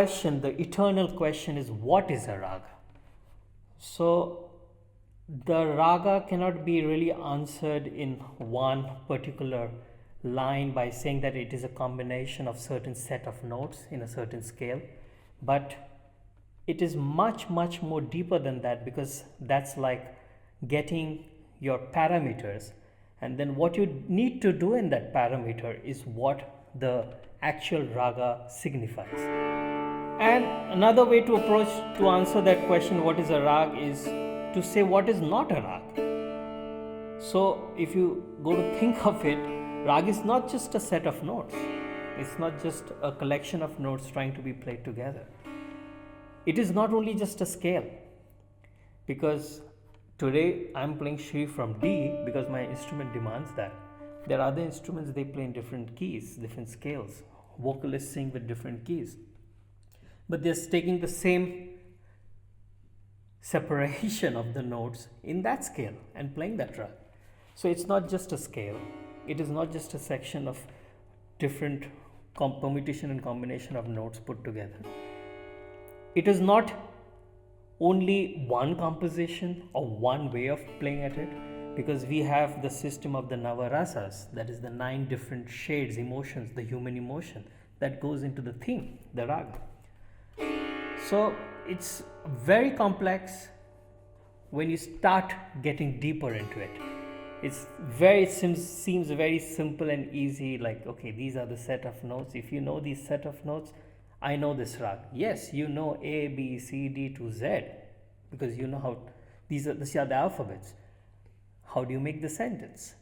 question, the eternal question is, what is a raga? So the raga cannot be really answered in one particular line by saying that it is a combination of certain set of notes in a certain scale, but it is much more deeper than that, because that's like getting your parameters, and then what you need to do in that parameter is what the actual raga signifies. And another way to approach to answer that question, what is a rag, is to say what is not a rag. So if you go to think of it, rag is not just a set of notes. It's not just a collection of notes trying to be played together. It is not only just a scale, because today I'm playing Shri from D because my instrument demands that. There are other instruments, they play in different keys, different scales. Vocalists sing with different keys, but they're taking the same separation of the notes in that scale and playing that rag. So it's not just a scale, it is not just a section of different permutation and combination of notes put together. It is not only one composition or one way of playing at it, because we have the system of the Navarasas, that is the 9 different shades, emotions, the human emotion that goes into the theme, the raga. So it's very complex when you start getting deeper into it. It seems very simple and easy, like, okay, these are the set of notes. If you know these set of notes, I know this rag. Yes, you know A, B, C, D to Z, because you know how these are the alphabets. How do you make the sentence?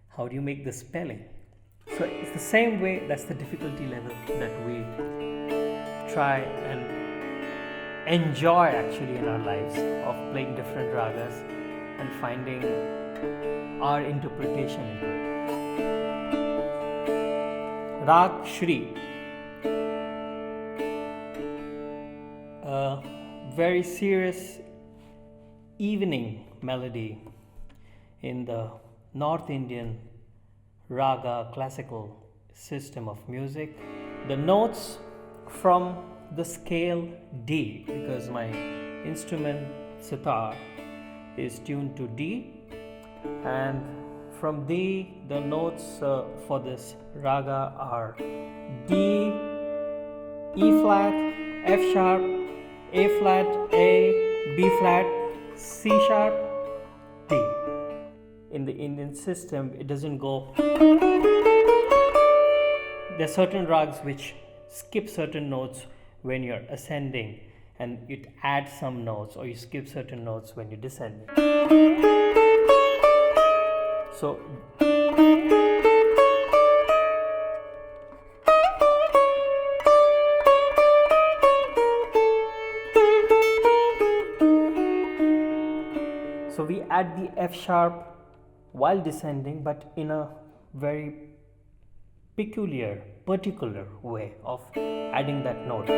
How do you make the spelling? So it's the same way, that's the difficulty level that we try and enjoy actually in our lives, of playing different ragas and finding our interpretation into it. Rag Shri, a very serious evening melody in the North Indian raga classical system of music. The notes from the scale D, because my instrument Sitar is tuned to D, and from D the notes for this raga are D, E flat, F sharp, A flat, A, B flat, C sharp, D. In the Indian system, it doesn't go. There are certain rags which skip certain notes when you're ascending, and it adds some notes, or you skip certain notes when you're descending. So we add the F sharp while descending, but in a very particular way of adding that note.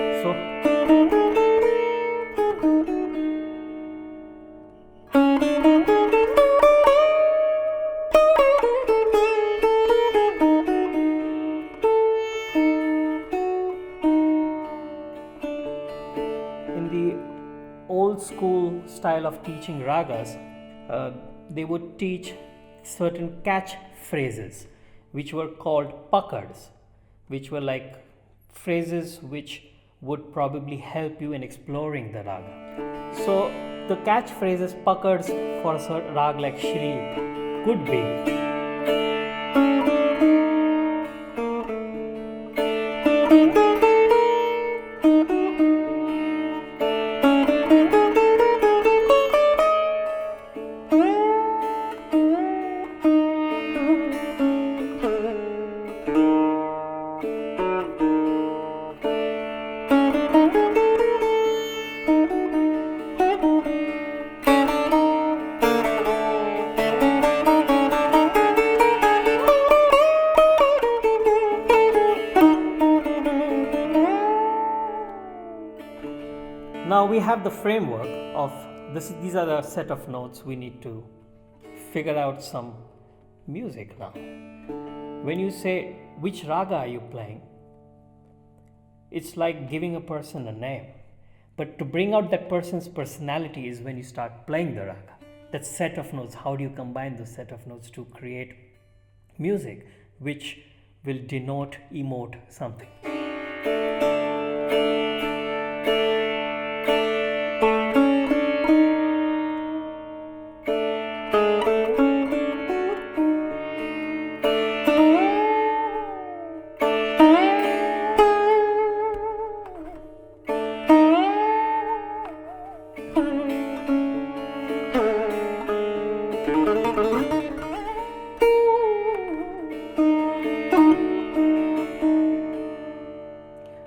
In the old school style of teaching ragas, they would teach certain catch phrases which were called pakkads, which were like phrases which would probably help you in exploring the raga. So the catch phrases, pakkads for a rag like Shri could be Now we have the framework of this. These are the set of notes. We need to figure out some music now. When you say which raga are you playing, it's like giving a person a name. But to bring out that person's personality is when you start playing the raga. That set of notes, how do you combine those set of notes to create music which will denote, emote something?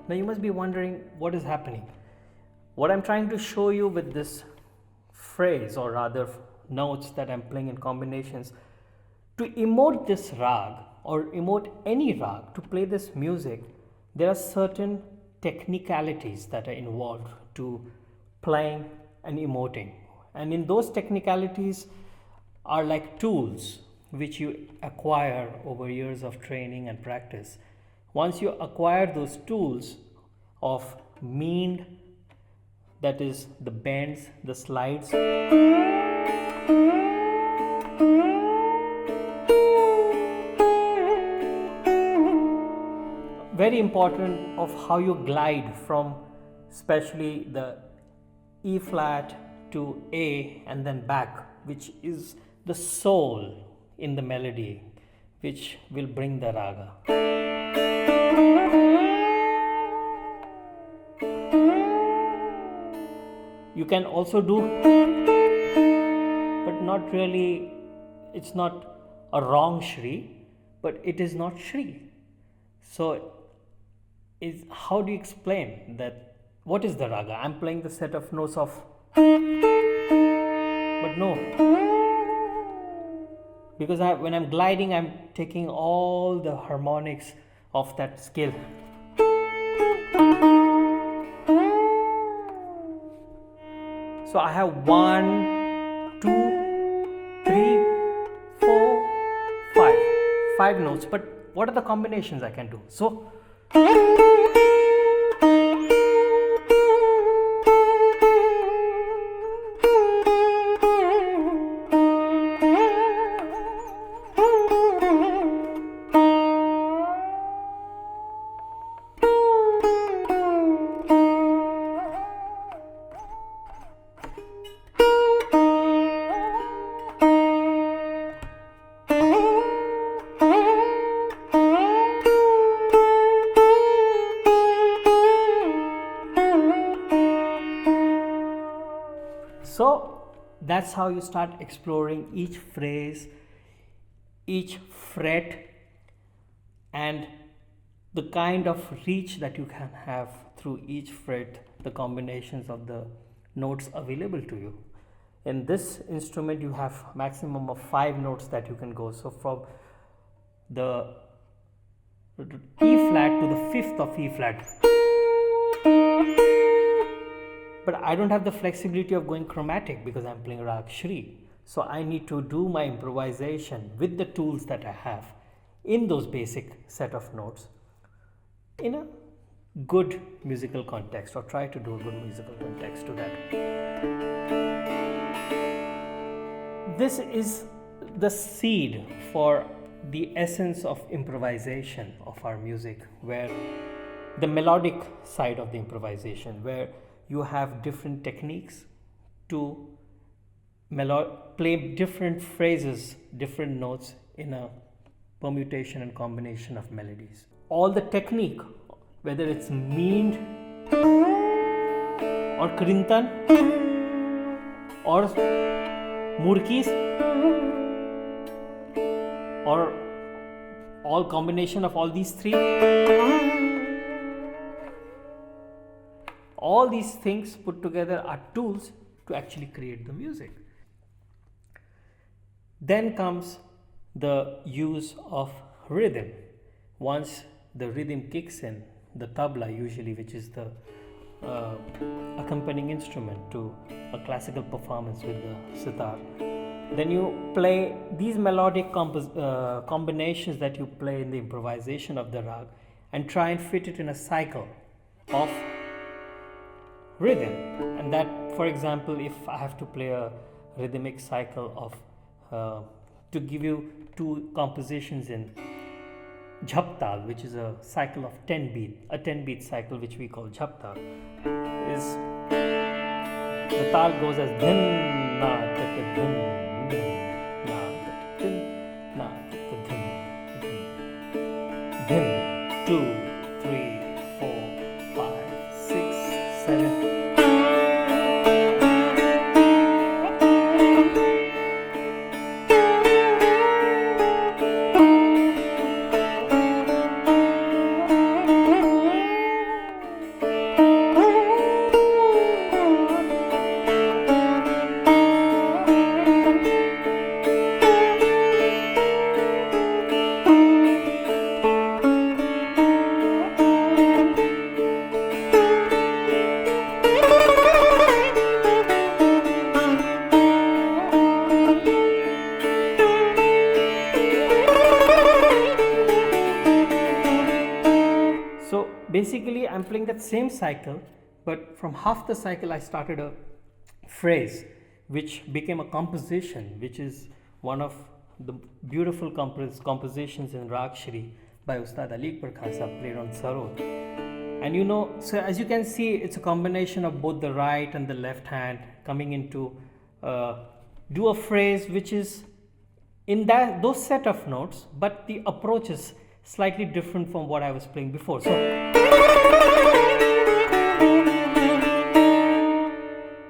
Now you must be wondering what is happening. What I'm trying to show you with this phrase, or rather notes that I'm playing in combinations, to emote this rag or emote any rag, to play this music, there are certain technicalities that are involved to playing and emoting. And in those technicalities are like tools which you acquire over years of training and practice. Once you acquire those tools of mean, that is the bends, the slides, very important of how you glide from especially the E flat to A and then back, which is the soul in the melody which will bring the raga. You can also do, but not really, it's not a wrong Shri, but it is not Shri. So how do you explain that? What is the raga? I'm playing the set of notes of, but no, because when I'm gliding, I'm taking all the harmonics of that scale. So I have 1, 2, 3, 4, 5. 5 notes, but what are the combinations I can do? So that's how you start exploring each phrase, each fret, and the kind of reach that you can have through each fret, the combinations of the notes available to you. In this instrument, you have maximum of 5 notes that you can go. So from the E flat to the 5th of E flat. But I don't have the flexibility of going chromatic because I'm playing Rag Shri. So I need to do my improvisation with the tools that I have in those basic set of notes in a good musical context, or try to do a good musical context to that. This is the seed for the essence of improvisation of our music, where the melodic side of the improvisation, where you have different techniques to play different phrases, different notes in a permutation and combination of melodies. All the technique, whether it's meend or krintan or murkis or all combination of all these three, all these things put together are tools to actually create the music. Then comes the use of rhythm. Once the rhythm kicks in, the tabla usually, which is the accompanying instrument to a classical performance with the sitar, then you play these melodic combinations that you play in the improvisation of the rag and try and fit it in a cycle of rhythm. And that, for example, if I have to play a rhythmic cycle of to give you two compositions in jhaptal, which is a cycle of 10 beat, a 10 beat cycle which we call jhaptal, is the tal goes as dhin na ta ta dhin dhin na ta ta dhin na ta ta dhin dhin 2 3 4 5 6 7. Basically, I'm playing that same cycle, but from half the cycle I started a phrase which became a composition, which is one of the beautiful compositions in Rag Shri by Ustad Ali Akbar Khan Sahab, played on sarod. And so as you can see, it's a combination of both the right and the left hand coming into do a phrase which is in those set of notes, but the approach is slightly different from what I was playing before.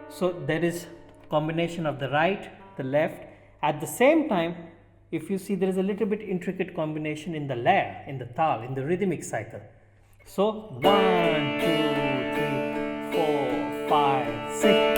So there is combination of the right, the left. At the same time, if you see, there is a little bit intricate combination in the layer, in the tal, in the rhythmic cycle. So 1 2 3 4 5 6.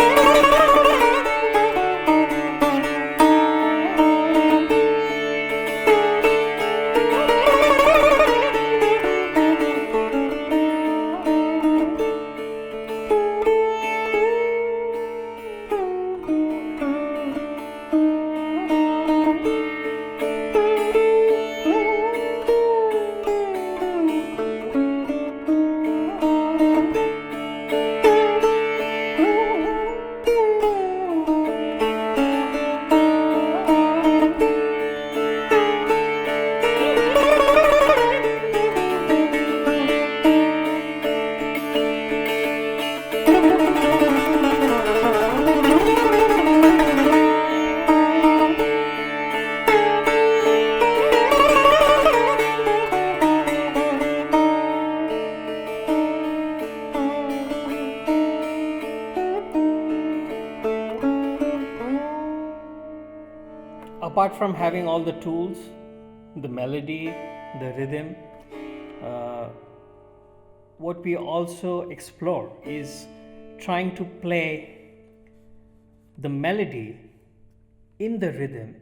Apart from having all the tools, the melody, the rhythm, what we also explore is trying to play the melody in the rhythm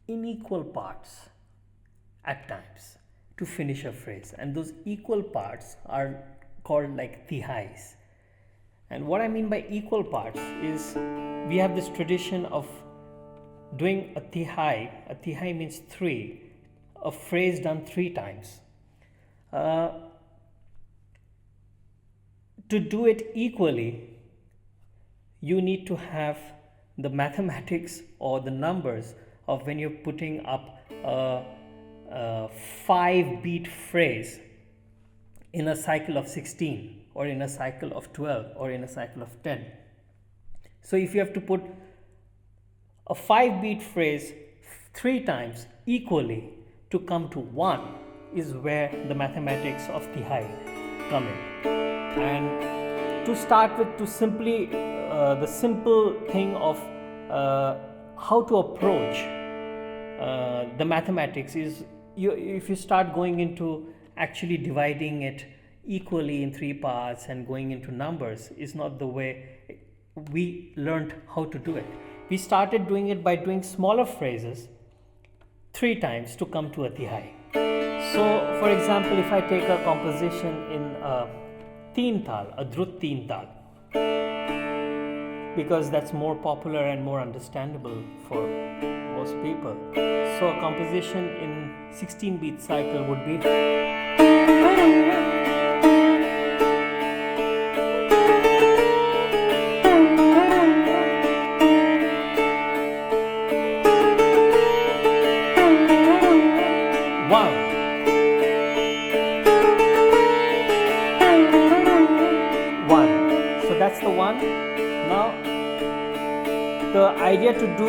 in equal parts at times to finish a phrase, and those equal parts are called like tihais. And what I mean by equal parts is we have this tradition of doing a tihai means 3, a phrase done 3 times. To do it equally, you need to have the mathematics or the numbers of when you're putting up a 5-beat phrase in a cycle of 16 or in a cycle of 12 or in a cycle of 10. So if you have to put a 5-beat phrase 3 times equally to come to 1 is where the mathematics of tihai come in. And to start with, to simply the simple thing of how to approach the mathematics is if you start going into actually dividing it equally in 3 parts and going into numbers is not the way we learned how to do it. We started doing it by doing smaller phrases 3 times to come to a tihai. So for example, if I take a composition in a teen tal, a drut teen tal, because that's more popular and more understandable for most people. So a composition in 16-beat cycle would be idea to do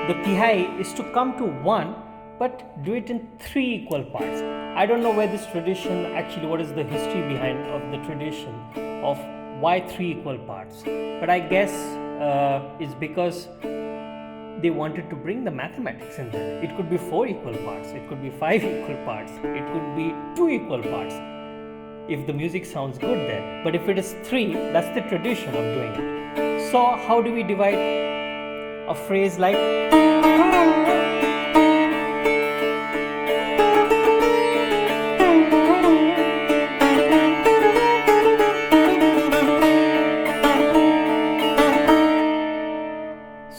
the tihai is to come to one, but do it in 3 equal parts. I don't know where this tradition, actually what is the history behind of the tradition of why 3 equal parts, but I guess it's because they wanted to bring the mathematics in there. It could be 4 equal parts, it could be 5 equal parts, it could be 2 equal parts if the music sounds good there. But if it is 3, that's the tradition of doing it. So how do we divide a phrase like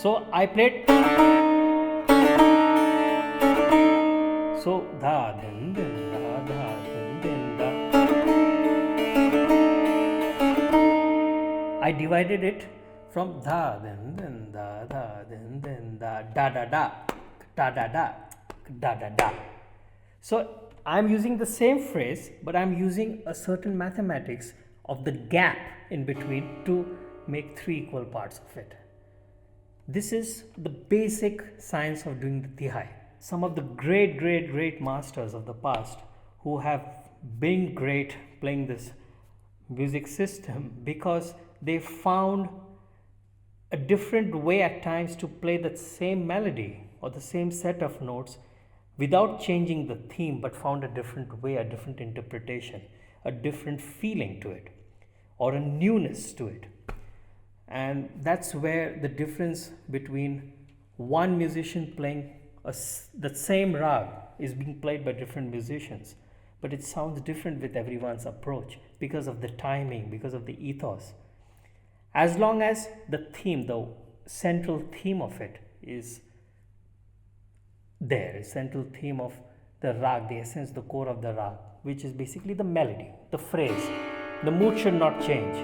so I played so da then da then da. I divided it from da then da then da da da da da da da da da da. So I'm using the same phrase, but I'm using a certain mathematics of the gap in between to make 3 equal parts of it. This is the basic science of doing the tihai. Some of the great masters of the past who have been great playing this music system because they found a different way at times to play the same melody or the same set of notes without changing the theme, but found a different way, a different interpretation, a different feeling to it, or a newness to it. And that's where the difference between one musician playing the same rag is being played by different musicians, but it sounds different with everyone's approach because of the timing, because of the ethos. As long as the theme, the central theme of it is there, a central theme of the rag, the essence, the core of the rag, which is basically the melody, the phrase, the mood should not change.